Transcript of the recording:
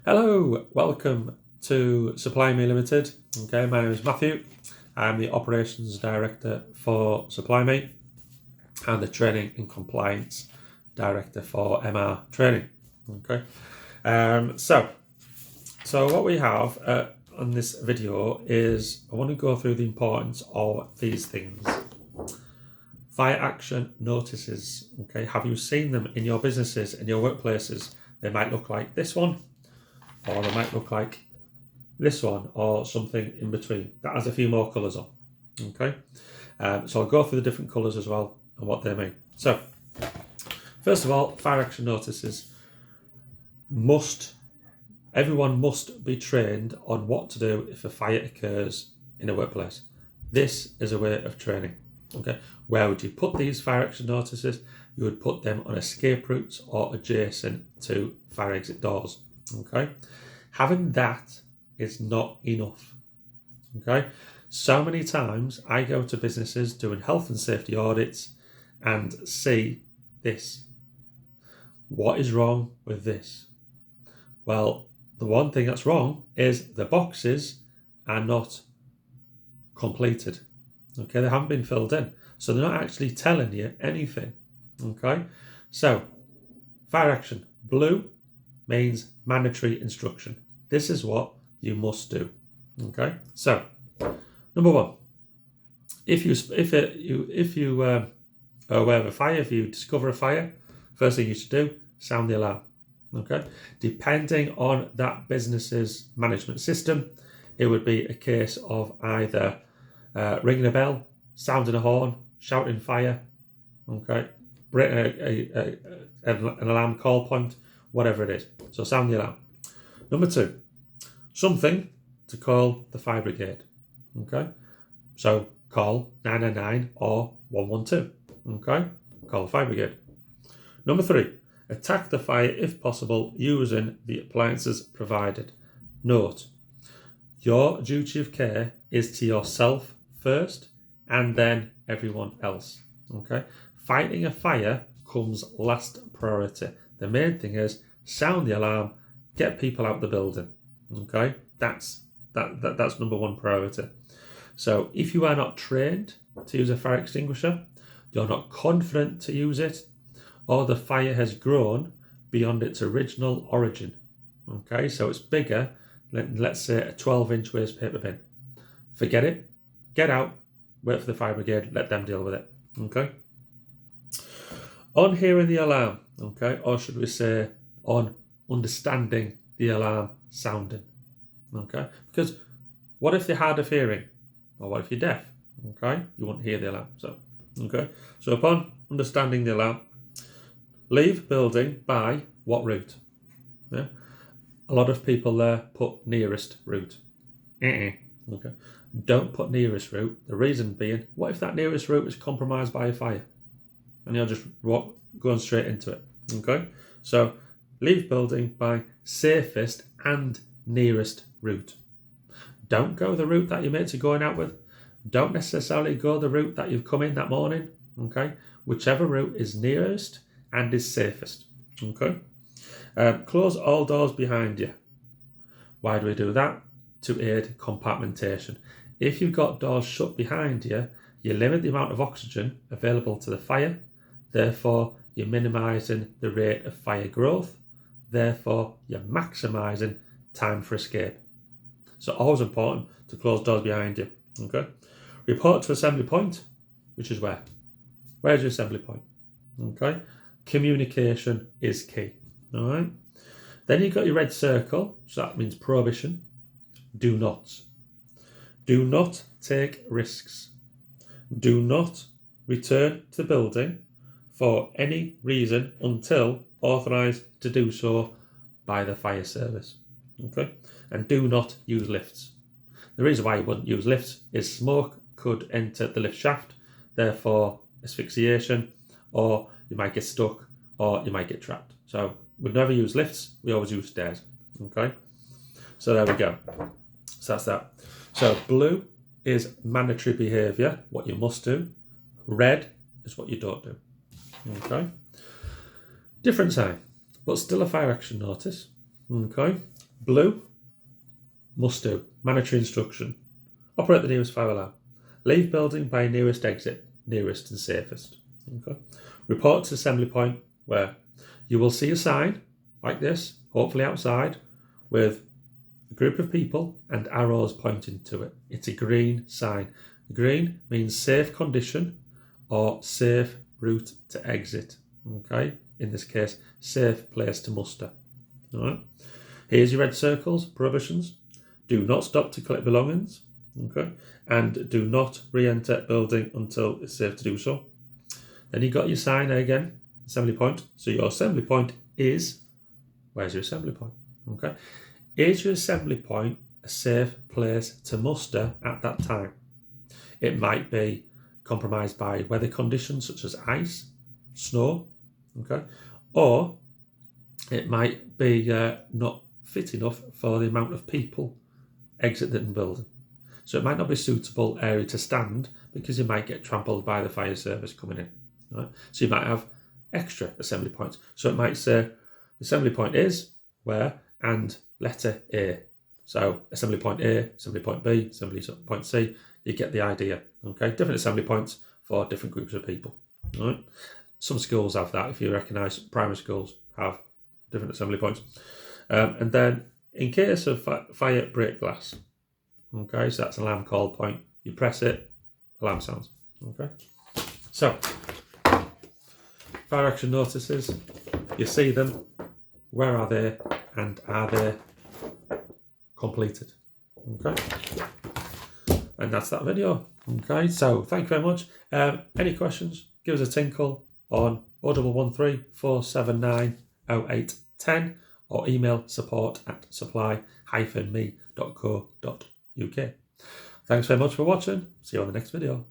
Hello, welcome to Supply Me Limited. Okay, my name is Matthew. I'm the Operations Director for Supply Me and the Training and Compliance Director for MR Training. Okay, so what we have on this video is I want to go through the importance of these things. Fire action notices. Okay, have you seen them in your businesses, in your workplaces? They might look like this one, or they might look like this one, or something in between that has a few more colours on. Okay, so I'll go through the different colours as well and what they mean. So first of all, fire action notices everyone must be trained on what to do if a fire occurs in a workplace. This is a way of training. Okay, where would you put these fire action notices? You would put them on escape routes or adjacent to fire exit doors. Okay, having that is not enough. Okay, so many times I go to businesses doing health and safety audits and see this. What is wrong with this? Well, the one thing that's wrong is the boxes are not completed. Okay, they haven't been filled in, so they're not actually telling you anything. Okay, so fire action blue means mandatory instruction. This is what you must do. Okay, so number one, if you are aware of a fire, if you discover a fire, first thing you should do, sound the alarm. Okay, depending on that business's management system, it would be a case of either ringing a bell, sounding a horn, shouting fire. Okay, an alarm call point, whatever it is. So sound the alarm. Number two, something to call the fire brigade. Okay, so call 999 or 112. Okay, call the fire brigade. Number three, attack the fire if possible using the appliances provided. Note, your duty of care is to yourself first and then everyone else. Okay, fighting a fire comes last priority. The main thing is sound the alarm, get people out the building. Okay, that's number one priority. So if you are not trained to use a fire extinguisher, you're not confident to use it, or the fire has grown beyond its original origin. Okay, so it's bigger than, let's say, a 12-inch waste paper bin. Forget it, get out, wait for the fire brigade, let them deal with it. Okay. On hearing the alarm, okay, or should we say on understanding the alarm sounding. Okay, because what if they're hard of hearing, or what if you're deaf? Okay, you won't hear the alarm. So upon understanding the alarm, leave building by what route? Yeah, a lot of people there put nearest route. Okay, don't put nearest route. The reason being, what if that nearest route is compromised by a fire, and you're just going straight into it? Okay, so leave building by safest and nearest route. Don't go the route that your mates are going out with. Don't necessarily go the route that you've come in that morning. Okay, whichever route is nearest and is safest. Okay, close all doors behind you. Why do we do that? To aid compartmentation. If you've got doors shut behind you, you limit the amount of oxygen available to the fire. Therefore, you're minimising the rate of fire growth. Therefore, you're maximising time for escape. So always important to close doors behind you. Okay. Report to assembly point, which is where? Where's your assembly point? Okay. Communication is key. All right. Then you've got your red circle, so that means prohibition. Do not. Do not take risks. Do not return to the building for any reason until authorised to do so by the fire service. Okay, and do not use lifts. The reason why you wouldn't use lifts is smoke could enter the lift shaft, therefore asphyxiation, or you might get stuck, or you might get trapped. So we'd never use lifts, we always use stairs. Okay, so there we go. So that's that. So blue is mandatory behaviour, what you must do. Red is what you don't do. Okay, different sign, but still a fire action notice. Okay, Blue, must do. Mandatory instruction. Operate the nearest fire alarm. Leave building by nearest exit, nearest and safest. Okay. Report to assembly point, where you will see a sign like this, hopefully outside, with a group of people and arrows pointing to it. It's a green sign. Green means safe condition or safe route to exit. Okay. In this case, safe place to muster. All right. Here's your red circles, prohibitions. Do not stop to collect belongings. Okay. And do not re-enter building until it's safe to do so. Then you got your sign again, assembly point. So your assembly point is, where's your assembly point? Okay. Is your assembly point a safe place to muster at that time? It might be compromised by weather conditions such as ice, snow, okay, or it might be not fit enough for the amount of people exiting the building. So it might not be a suitable area to stand because you might get trampled by the fire service coming in. Right? So you might have extra assembly points. So it might say assembly point is where and letter A. So assembly point A, assembly point B, assembly point C. You get the idea. Okay, different assembly points for different groups of people. All right. Some schools have that. If you recognise, primary schools have different assembly points. And then in case of fire break glass, okay, so that's an alarm call point. You press it, alarm sounds. Okay. So fire action notices, you see them. Where are they? And are they completed? Okay. And that's that video. Okay, so thank you very much. Any questions, give us a tinkle on 0113 479 0810 or email support@supply-me.co.uk. Thanks very much for watching. See you on the next video.